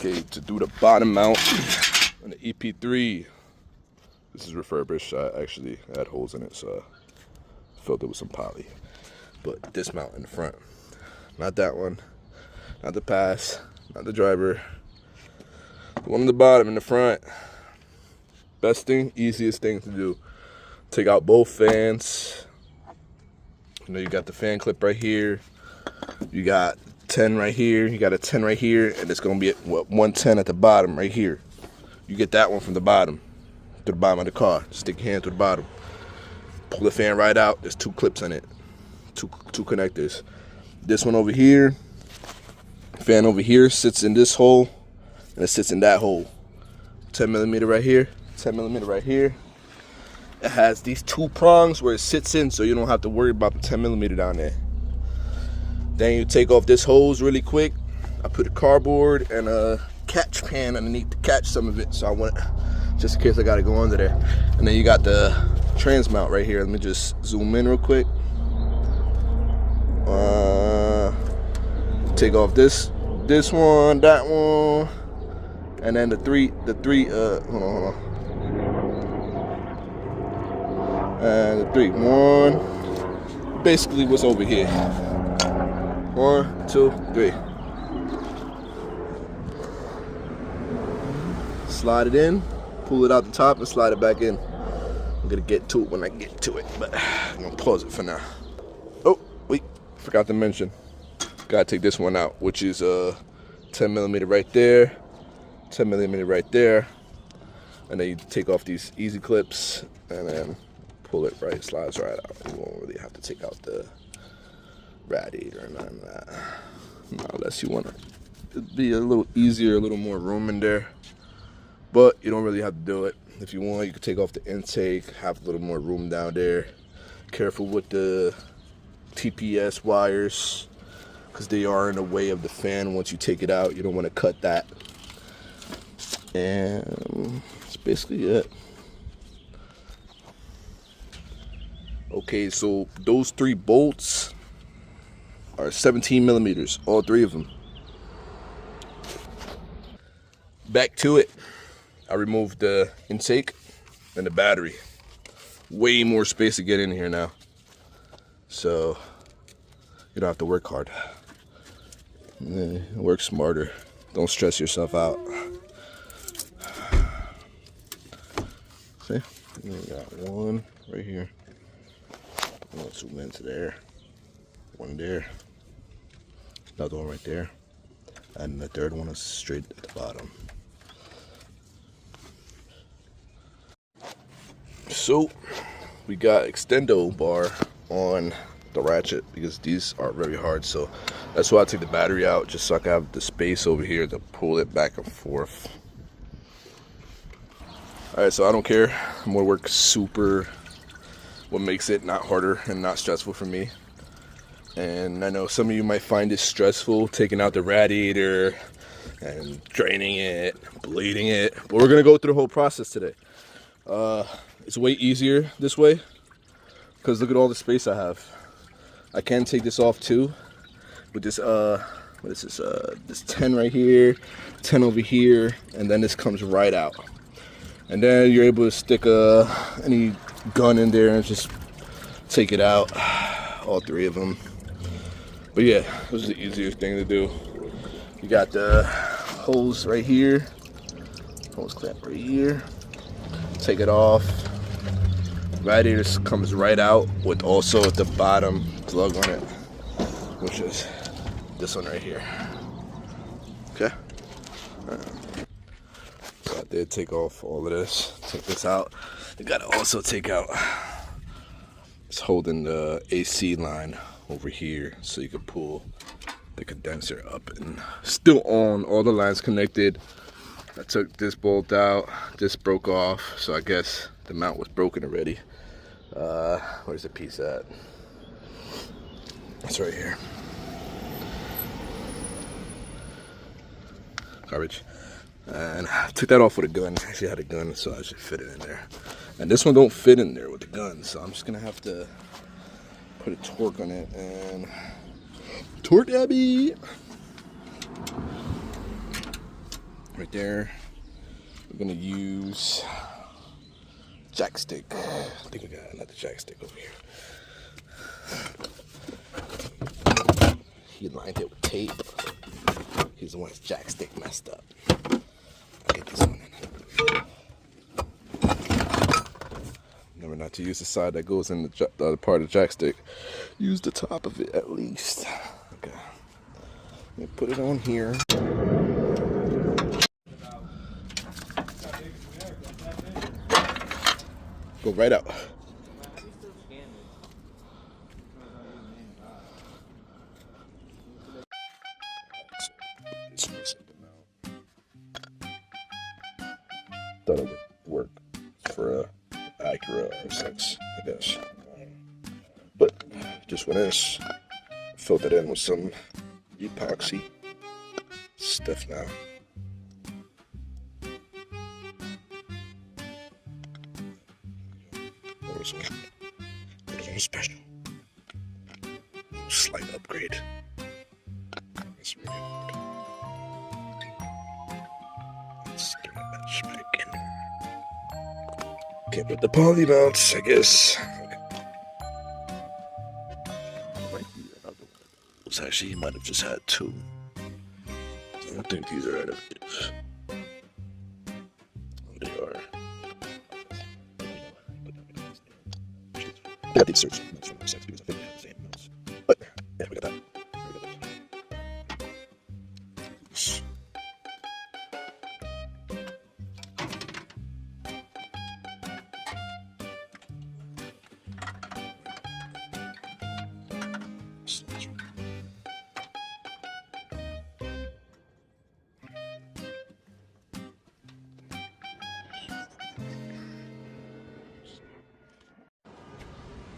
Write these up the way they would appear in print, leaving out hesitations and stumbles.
Okay, to do the bottom mount on the EP3, this is refurbished. I actually had holes in it, so I filled it with some poly. But this mount in the front, not that one, not the pass, not the driver, the one on the bottom in the front. Best thing, easiest thing to do. Take out both fans. You know, you got the fan clip right here. You got 10 right here. You got a 10 right here, and it's gonna be at what, 110 at the bottom right here. You get that one from the bottom to the bottom of the car. Stick your hand to the bottom. Pull the fan right out. There's 2 clips in it. Two connectors. This one over here. Fan over here sits in this hole, and it sits in that hole. 10 millimeter right here. 10 millimeter right here. It has these 2 prongs where it sits in, so you don't have to worry about the 10 millimeter down there. Then you take off this hose really quick. I put a cardboard and a catch pan underneath to catch some of it, so I want, just in case I gotta go under there. And then you got the trans mount right here. Let me just zoom in real quick. Take off this one, that one, and then the three. Hold on. And the 3. 1. Basically, what's over here? 1, 2, 3. Slide it in, pull it out the top, and slide it back in. I'm gonna get to it when I get to it, but I'm gonna pause it for now. Oh, wait, forgot to mention. Gotta take this one out, which is 10 millimeter right there, 10 millimeter right there, and then you take off these easy clips, and then pull it right, slides right out. You won't really have to take out the radiator or none of that. Not unless you want to be a little easier, a little more room in there. But you don't really have to do it. If you want, you can take off the intake, have a little more room down there. Careful with the TPS wires, because they are in the way of the fan. Once you take it out, you don't want to cut that. And that's basically it. Okay, so those 3 bolts are 17 millimeters, all 3 of them. Back to it. I removed the intake and the battery. Way more space to get in here now, so you don't have to work hard. Work smarter. Don't stress yourself out. See, we got 1 right here. I'll zoom into there. 1 there. Another one right there. And the 3rd one is straight at the bottom. So we got extendo bar on the ratchet because these are very hard. So that's why I took the battery out, just so I can have the space over here to pull it back and forth. Alright, so I don't care. I'm gonna work super. What makes it not harder and not stressful for me. And I know some of you might find it stressful, taking out the radiator and draining it, bleeding it. But we're gonna go through the whole process today. It's way easier this way, because look at all the space I have. I can take this off too, with this, what is this, this 10 right here, 10 over here, and then this comes right out. And then you're able to stick any gun in there and just take it out, all 3 of them. But yeah, this is the easiest thing to do. You got the hose right here, hose clamp right here. Take it off. Radiator comes right out with also at the bottom plug on it, which is this one right here. Okay. So I did take off all of this. Take this out. You gotta also take out. It's holding the AC line over here, so you can pull the condenser up and still on. All the lines connected. I took this bolt out. This broke off, so I guess the mount was broken already. Where's the piece at? It's right here. Garbage. And I took that off with a gun. I actually had a gun, so I should fit it in there. And this one don't fit in there with the gun, so I'm just gonna have to put a torque on it and torque Abby. right there. We're gonna use jack stick. I think we got another jack stick over here. He lined it with tape. He's the one that's jack stick messed up. I'll get this one in. Remember not to use the side that goes in the other part of the jack stick. Use the top of it at least. Okay. Let me put it on here. Go right out. Thought it would work for a Acura R6, I guess. But just went in, filled it in with some epoxy. Stiff now. That was on special. Slight upgrade. That's really good. Let's get my bench back in. Can't put the poly mounts, I guess. Okay. Might be another one of those. Actually, he might have just had two. I don't think these are out of this. They are. I got these search notes from sex because I think they have the same notes. But yeah, we got that.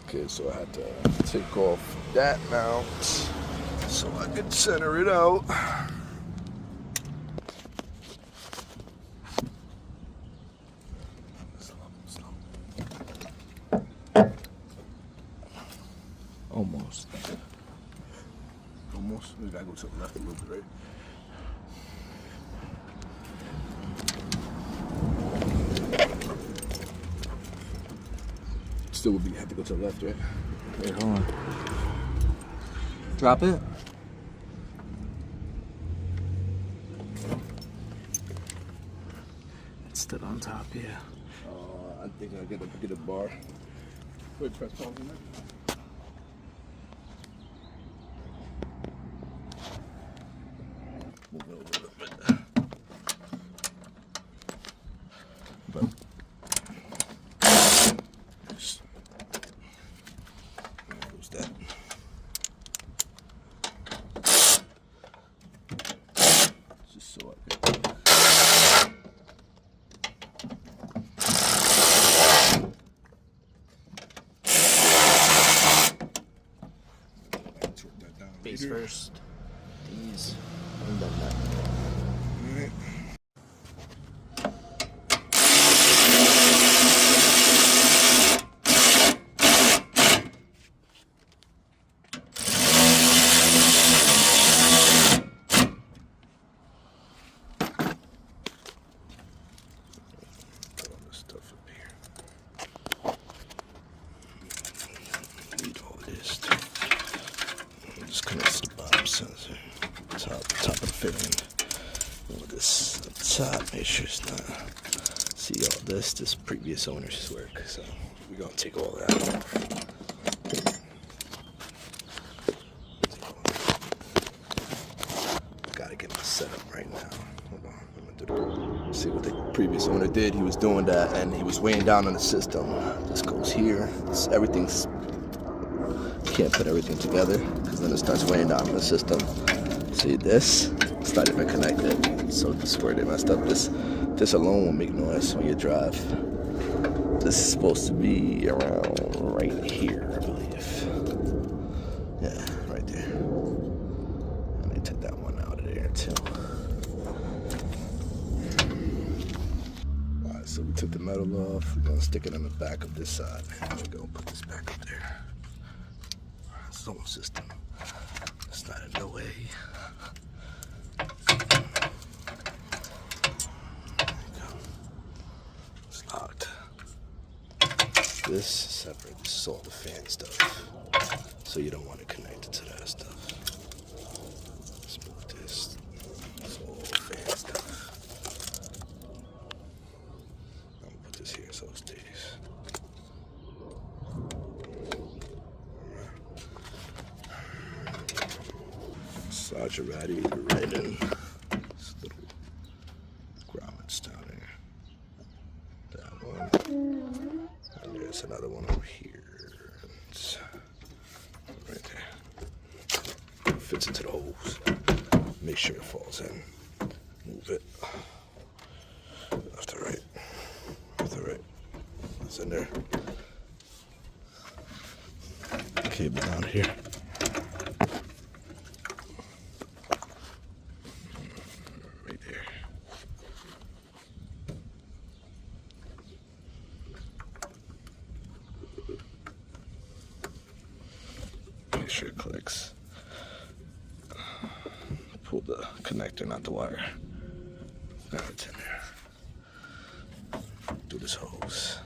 Okay, so I had to take off that mount so I could center it out. Almost. Almost. We gotta go to the left a little bit, right? Still would be have to go to the left, right? Wait, hold on. Drop it. It's still on top, yeah. I think I get a bar. Wait, press pause on that. Move it over a little bit. But that. Just so I can. Base first. These. And then that. Alright. Top of the fitting. With this up top, make sure it's not. See all this previous owner's work. So we're gonna take all that off. Gotta get my setup right now. Hold on, I'm gonna do see what the previous owner did. He was doing that and he was weighing down on the system. This goes here. Everything's. Can't put everything together because then it starts weighing down on the system. See this? It's not even connected. So this is where they messed up. This alone will make noise when you drive. This is supposed to be around right here, I believe. Yeah, right there. Let me take that one out of there too. Alright, so we took the metal off. We're gonna stick it on the back of this side. There we go, put this back up there. Zone system. It's not in the way. this is separate. This is all the fan stuff. So you don't want to connect it to that stuff. Let's put this. It's all fan stuff. I'm gonna put this here so it stays. Massage your radiator right in. This little grommets down there. That one. And there's another one over here. It's right there. Fits into the holes. Make sure it falls in. Move it. Left to right. Left to right. It's in there. Cable down here. Right there. Make sure it clicks. Pull the connector, not the wire. Now it's in there. Do this hose.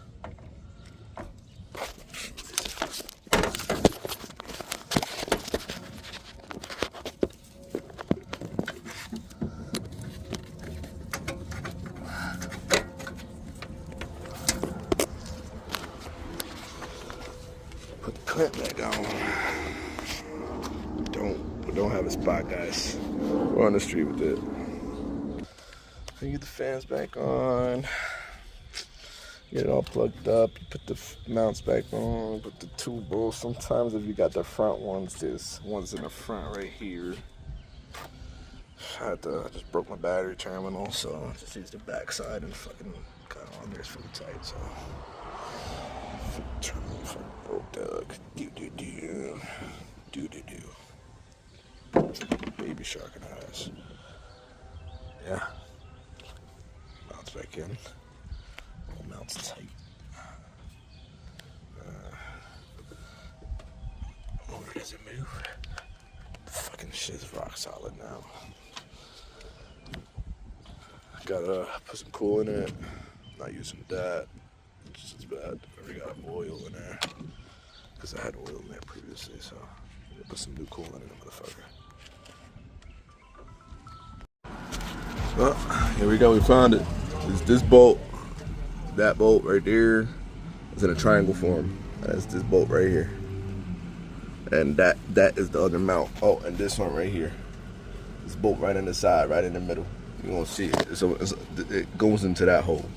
Put the clamp back on. We don't have a spot, guys. We're on the street with it. You get the fans back on. Get it all plugged up. You put the mounts back on. Put the two bolts. Sometimes if you got the front ones, there's ones in the front right here. I just broke my battery terminal, so I just used the back side and fucking got on there. It's fully tight, so. Terminal fucking broke, dog. Do. Baby shark in the ass. Yeah. Mounts back in. All mounts tight. Motor doesn't move. The fucking shit's rock solid now. Gotta put some coolant in it. Not using that. It's just bad. I already got oil in there. Because I had oil in there previously, so I'm gonna put some new coolant in the motherfucker. Well, here we go, we found it. It's this bolt, that bolt right there. It's in a triangle form. That's this bolt right here. And that is the other mount. Oh, and this one right here. This bolt right in the side, right in the middle. You won't see it. So it goes into that hole.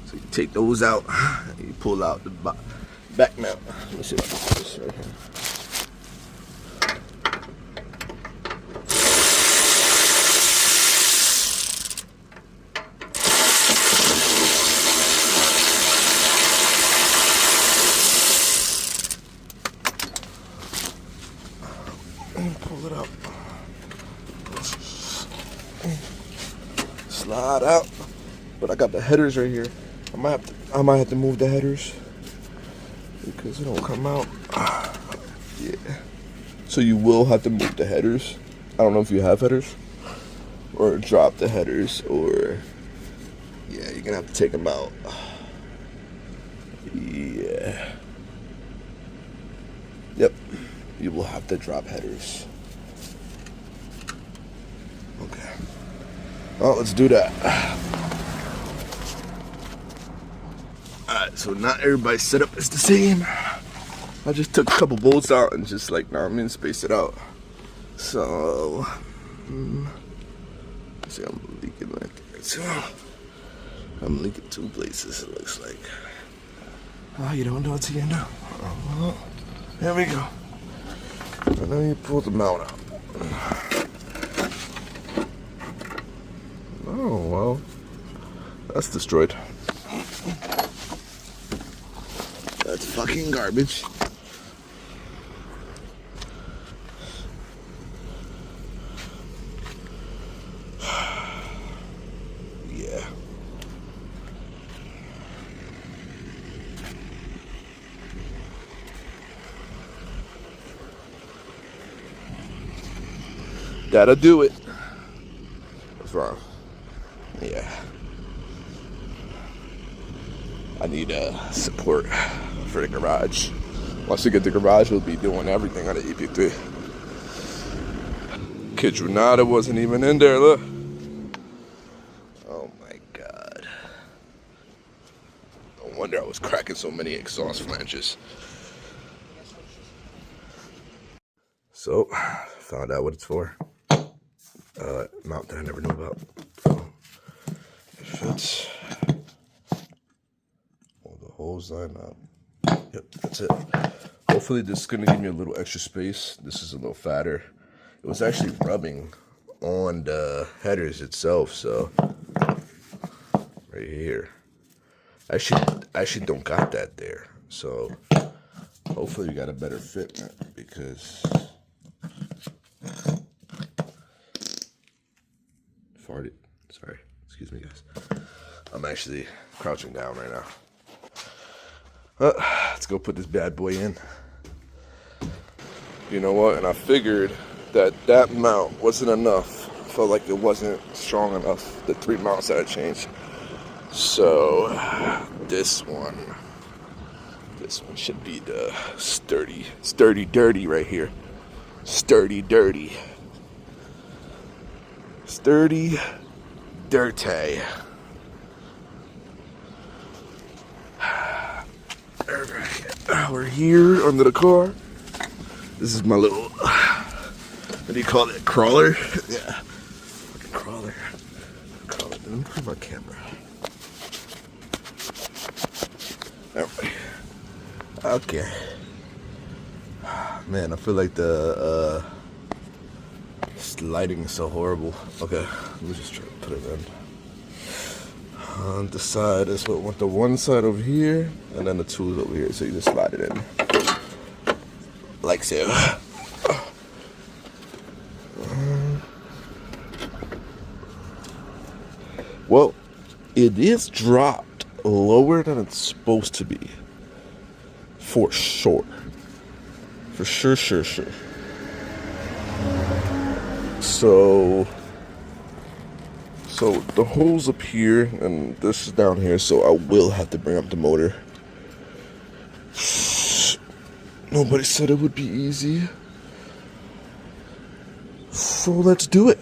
So you take those out, and you pull out the back mount. Let me see if I can put this right here. Pull it up. Slide out. But I got the headers right here. I might have to move the headers because it don't come out. Yeah. So you will have to move the headers. I don't know if you have headers or drop the headers, or yeah, you're gonna have to take them out. Yeah. Yep. You will have to drop headers. Okay. Well, let's do that. Alright, so not everybody's setup is the same. I just took a couple bolts out and just like, space it out. So, see, I'm leaking right there too. I'm leaking two places, it looks like. Oh, you don't know until you know. There we go. And then you pull the mount out. Oh, well, that's destroyed. That's fucking garbage. Yeah. That'll do it. What's wrong? Yeah. I need support for the garage. Once we get the garage, we'll be doing everything on the EP3. Kid you not, it wasn't even in there, look. Oh my God. No wonder I was cracking so many exhaust flanges. So, found out what it's for. Mount that I never knew about. So, it fits. All the holes line up. Yep, that's it. Hopefully this is gonna give me a little extra space. This is a little fatter. It was actually rubbing on the headers itself, so right here. I actually don't got that there. So hopefully we got a better fit because farted. Sorry. Excuse me guys. I'm actually crouching down right now. Let's go put this bad boy in. You know what? And I figured that mount wasn't enough. I felt like it wasn't strong enough, the 3 mounts that I changed. So this one should be the sturdy dirty right here. Sturdy dirty. Sturdy dirty. Alright, we're here under the car. This is my little, what do you call it, crawler? Yeah, fucking crawler. Let me put my camera. Alright. Okay. Man, I feel like the lighting is so horrible. Okay, let me just try to put it in. On the side, that's what I want, the one side over here, and then the tools over here, so you just slide it in. Like so. Well, it is dropped lower than it's supposed to be. For sure. For sure. So the hole's up here, and this is down here, so I will have to bring up the motor. Nobody said it would be easy. So let's do it.